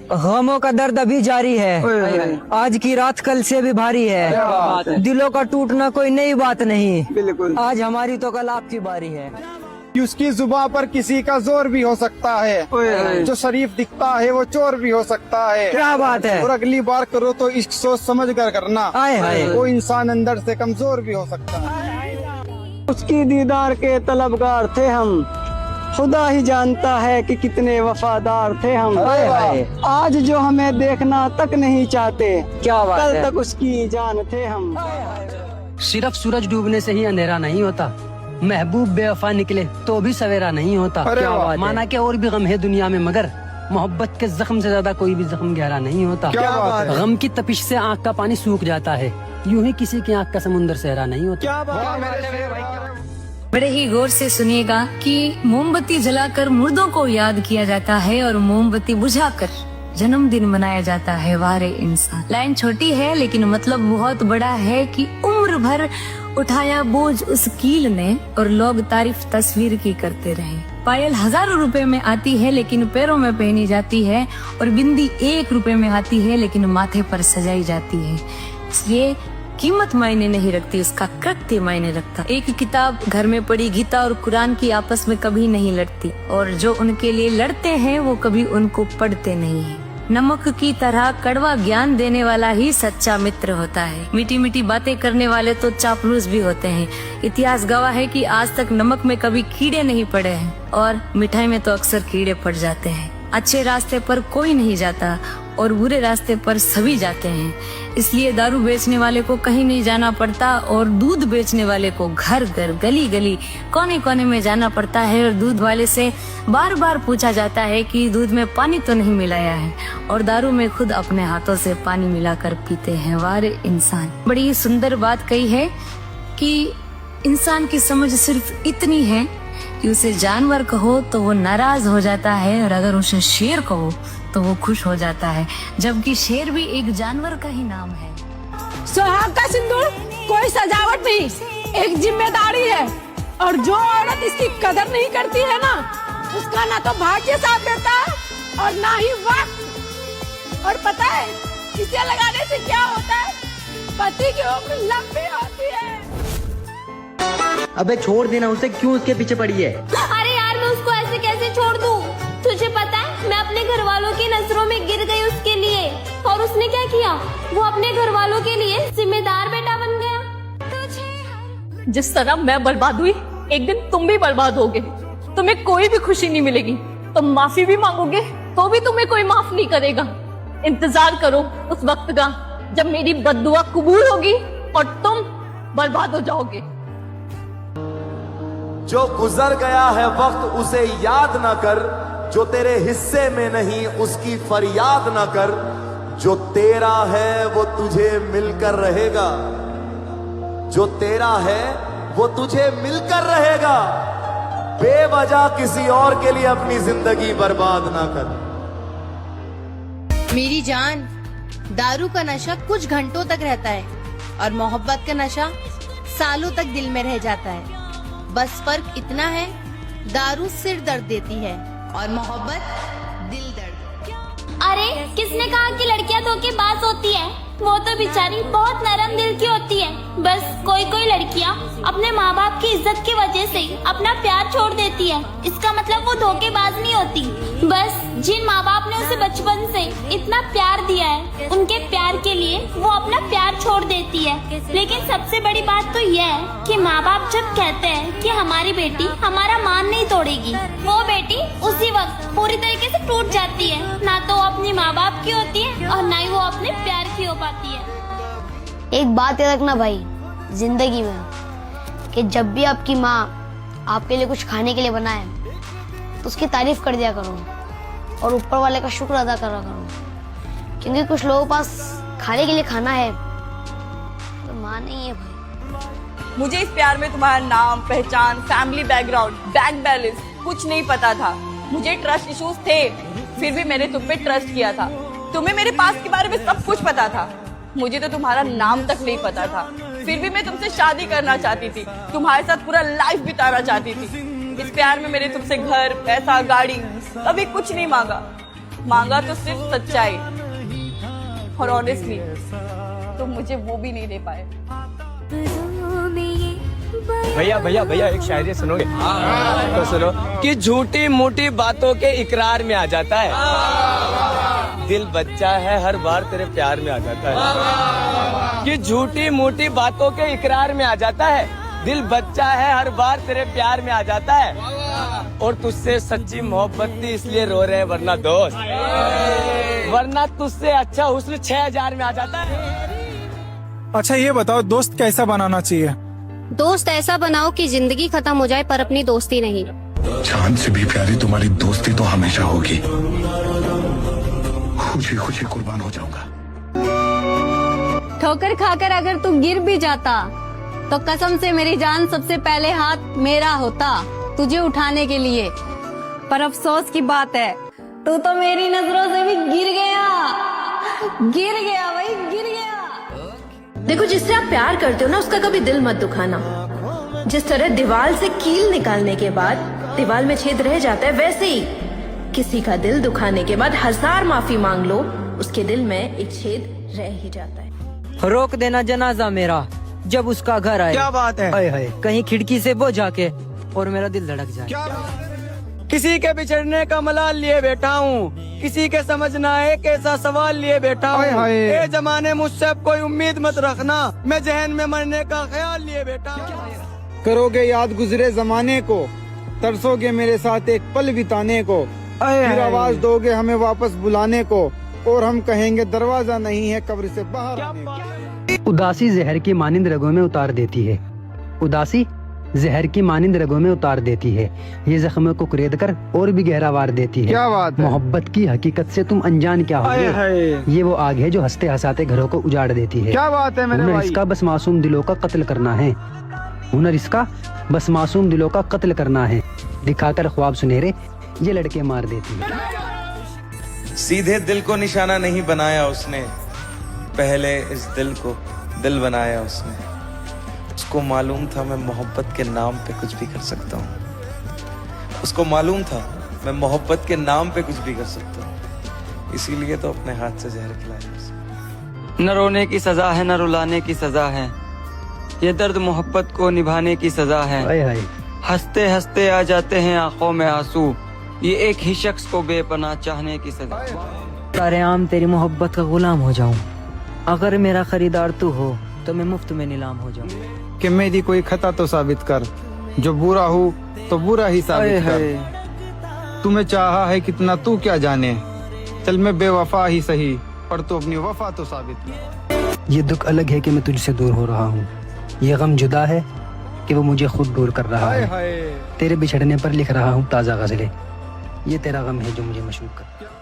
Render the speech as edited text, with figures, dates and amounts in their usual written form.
गमों का दर्द अभी जारी है, आज की रात कल से भी भारी है, दिलों का टूटना कोई नई बात नहीं, बिल्कुल। आज हमारी तो कल आपकी बारी है। उसकी जुबान पर किसी का जोर भी हो सकता है, जो शरीफ दिखता है वो चोर भी हो सकता है। क्या बात है। और अगली बार करो तो इश्क सोच समझ कर करना, आए हाय। वो इंसान अंदर से कमजोर भी हो सकता है। उसकी दीदार के तलबगार थे हम, खुदा ही जानता है कि कितने वफादार थे हम। आए हाय। आज जो हमें देखना तक नहीं चाहते, क्या बात कल है। तक उसकी जान थे हम। सिर्फ सूरज डूबने से ही अंधेरा नहीं होता, महबूब बेवफा निकले तो भी सवेरा नहीं होता। अरे क्या वाह। बात है। माना कि और भी गम है दुनिया में, मगर मोहब्बत के जख्म से ज्यादा कोई भी जख्म गहरा नहीं होता। क्या बात है। गम की तपिश से आँख का पानी सूख जाता है, यूं ही किसी की आँख का समुंदर सहरा नहीं होता। क्या बात है। बड़े ही गौर से सुनिएगा कि मोमबत्ती जलाकर मुर्दों को याद किया जाता है और मोमबत्ती बुझाकर जन्मदिन मनाया जाता है। वारे इंसान। लाइन छोटी है लेकिन मतलब बहुत बड़ा है कि उम्र भर उठाया बोझ उस कील ने और लोग तारीफ तस्वीर की करते रहे। पायल हजारों रुपए में आती है लेकिन पैरों में पहनी जाती है, और बिंदी 1 रुपए में आती है लेकिन माथे पर सजाई जाती है। ये कीमत मायने नहीं रखती, उसका कृत्य मायने रखता। एक किताब घर में पड़ी गीता और कुरान की आपस में कभी नहीं लड़ती, और जो उनके लिए लड़ते हैं वो कभी उनको पढ़ते नहीं है। नमक की तरह कड़वा ज्ञान देने वाला ही सच्चा मित्र होता है। मीठी मीठी बातें करने वाले तो चापलूस भी होते हैं। इतिहास गवाह है कि आज तक नमक में कभी कीड़े नहीं पड़े हैं, और मिठाई में तो अक्सर कीड़े पड़ जाते हैं। अच्छे रास्ते पर कोई नहीं जाता और बुरे रास्ते पर सभी जाते हैं। इसलिए दारू बेचने वाले को कहीं नहीं जाना पड़ता और दूध बेचने वाले को घर घर गली गली कोने कोने में जाना पड़ता है, और दूध वाले से बार बार पूछा जाता है कि दूध में पानी तो नहीं मिलाया है, और दारू में खुद अपने हाथों से पानी मिलाकर पीते हैं। वारे इंसान। बड़ी सुंदर बात कही है कि इंसान की समझ सिर्फ इतनी है कि उसे जानवर कहो तो वो नाराज हो जाता है, और अगर उसे शेर कहो तो वो खुश हो जाता है, जबकि शेर भी एक जानवर का ही नाम है। सुहाग का सिंदूर कोई सजावट नहीं, एक जिम्मेदारी है, और जो औरत इसकी कदर नहीं करती है ना, उसका ना तो भाग्य साथ देता है और ना ही वक्त। और पता है इसे लगाने से क्या होता है? पति की उम्र लंबी होती है। अबे छोड़ देना उसे, क्यों उसके पीछे पड़ी है? अरे यार मैं उसको ऐसे कैसे छोड़ दूं? तुझे पता है मैं अपने घर वालों की नजरों में गिर गई उसके लिए, और उसने क्या किया? वो अपने घर वालों के लिए जिम्मेदार बेटा बन गया। जिस तरह मैं बर्बाद हुई, एक दिन तुम भी बर्बाद होगे। तुम्हें कोई भी खुशी नहीं मिलेगी, तुम माफी भी मांगोगे तो भी तुम्हें कोई माफ नहीं करेगा। इंतजार करो उस वक्त का जब मेरी बद्दुआ कबूल होगी और तुम बर्बाद हो जाओगे। जो गुजर गया है वक्त उसे याद ना कर, जो तेरे हिस्से में नहीं उसकी फरियाद ना कर। जो तेरा है वो तुझे मिलकर रहेगा, जो तेरा है वो तुझे मिलकर रहेगा। बेवजह किसी और के लिए अपनी जिंदगी बर्बाद ना कर। मेरी जान, दारू का नशा कुछ घंटों तक रहता है और मोहब्बत का नशा सालों तक दिल में रह जाता है। बस फर्क इतना है, दारू सिर दर्द देती है और मोहब्बत दिल दर्द। अरे किसने कहा कि लड़कियां धोखेबाज होती है? वो तो बेचारी बहुत नरम दिल की होती है। बस कोई कोई लड़कियां अपने माँ बाप की इज्जत की वजह से अपना प्यार छोड़ देती है, इसका मतलब वो धोखेबाज नहीं होती। बस जिन माँ बाप ने उसे बचपन से इतना प्यार दिया है, उनके प्यार के लिए वो अपना प्यार छोड़ देती है। लेकिन सबसे बड़ी बात तो यह है कि माँ बाप जब कहते हैं कि हमारी बेटी हमारा मान नहीं तोड़ेगी, वो बेटी उसी वक्त पूरी तरीके से टूट जाती है। ना तो वो अपनी माँ बाप की होती है और ना ही वो अपने प्यार की हो पाती है। एक बात याद रखना भाई, जिंदगी में कि जब भी आपकी माँ आपके लिए कुछ खाने के लिए बनाए तो उसकी तारीफ कर दिया करो और ऊपर वाले का शुक्र अदा करा करो, क्योंकि कुछ लोगों के पास खाने के लिए खाना है तो माँ नहीं है भाई। मुझे इस प्यार में तुम्हारा नाम, पहचान, फैमिली बैकग्राउंड, बैंक बैलेंस कुछ नहीं पता था। मुझे ट्रस्ट इश्यूज थे, फिर भी मैंने तुम पे ट्रस्ट किया था। तुम्हें मेरे पास के बारे में सब कुछ पता था, मुझे तो तुम्हारा नाम तक नहीं पता था। फिर भी मैं तुमसे शादी करना चाहती थी, तुम्हारे साथ पूरा लाइफ बिताना चाहती थी। इस प्यार में मैंने तुमसे घर, पैसा, गाड़ी कभी कुछ नहीं मांगा। मांगा तो सिर्फ सच्चाई, और ऑनेस्टली तुम मुझे वो भी नहीं दे पाए। भैया भैया भैया एक शायरी सुनोगे? तो सुनो कि झूठी मोटी बातों के इकरार में आ जाता है, दिल बच्चा है हर बार तेरे प्यार में आ जाता है। कि झूठी मोटी बातों के इकरार में आ जाता है, दिल बच्चा है हर बार तेरे प्यार में आ जाता है। और तुझसे सच्ची मोहब्बत थी इसलिए रो रहे हैं वरना दोस्त, वरना तुझसे अच्छा हुस्न 6000 में आ जाता है। अच्छा ये बताओ, दोस्त कैसा बनाना चाहिए? दोस्त ऐसा बनाओ कि जिंदगी खत्म हो जाए पर अपनी दोस्ती नहीं। चांद से भी प्यारी तुम्हारी दोस्ती तो हमेशा होगी। खुशी खुशी कुर्बान हो जाऊंगा। ठोकर खाकर अगर तू गिर भी जाता तो कसम से मेरी जान सबसे पहले हाथ मेरा होता तुझे उठाने के लिए। पर अफसोस की बात है तू तो मेरी नजरों से भी गिर गया भाई, गिर गया। देखो, जिससे आप प्यार करते हो ना उसका कभी दिल मत दुखाना। जिस तरह दीवार से कील निकालने के बाद दीवार में छेद रह जाता है, वैसे ही किसी का दिल दुखाने के बाद 1000 माफी मांग लो, उसके दिल में एक छेद रह ही जाता है। रोक देना जनाजा मेरा जब उसका घर आए। क्या बात है? हाय हाय, कहीं खिड़की से वो जाके और मेरा दिल धड़क जाए। किसी के बिछड़ने का मलाल लिए बैठा हूँ, किसी के समझना है कैसा सवाल लिए बैठा हूँ। ये जमाने मुझसे अब कोई उम्मीद मत रखना, मैं जहन में मरने का ख्याल लिए बैठा हूँ। करोगे याद गुजरे जमाने को, तरसोगे मेरे साथ एक पल बिताने को, फिर आवाज दोगे हमें वापस बुलाने को, और हम कहेंगे दरवाजा नहीं है कब्र से बाहर आने को। उदासी जहर की मानिंद रगों में उतार देती है, उदासी जहर की मानिंद रगों में उतार देती है, ये जख्मों को कुरेद कर और भी गहरा वार देती है। क्या बात है? मोहब्बत की हकीकत से तुम अनजान क्या होगे, ये वो आग है जो हंसते हंसाते घरों को उजाड़ देती है। क्या बात है मेरे हुनर भाई? इसका बस मासूम दिलों का कत्ल करना है, हुनर इसका बस मासूम दिलों का कत्ल करना है, दिखाकर ख्वाब सुनहरे ये लड़के मार देती है। सीधे दिल को निशाना नहीं बनाया उसने, पहले इस दिल को दिल बनाया उसने। उसको मालूम था मैं मोहब्बत के नाम पे कुछ भी कर सकता हूँ, उसको मालूम था मैं मोहब्बत के नाम पे कुछ भी कर सकता हूँ, इसीलिए तो अपने हाथ से जहर खिलाया। न रोने की सजा है न रुलाने की सजा है, ये दर्द मोहब्बत को निभाने की सजा है। हाय हाय, हंसते हंसते आ जाते हैं आंखों में आंसू, ये एक ही शख्स को बेपनाह चाहने की सजा। सारे आम तेरी मोहब्बत का गुलाम हो जाऊं, अगर मेरा खरीदार तू हो तो मैं मुफ्त में नीलाम हो जाऊं। कि मेरी कोई खता तो साबित कर, जो बुरा हो तो बुरा ही साबित कर। तुम्हें चाहा है कितना तू क्या जाने, चल मैं बेवफा ही सही पर तू अपनी वफा तो साबित कर। ये दुख अलग है कि मैं तुझसे दूर हो रहा हूँ, ये गम जुदा है कि वो मुझे खुद दूर कर रहा है। तेरे बिछड़ने पर लिख रहा हूँ ताज़ा गज़लें, ये तेरा गम है जो मुझे मशहूर कर।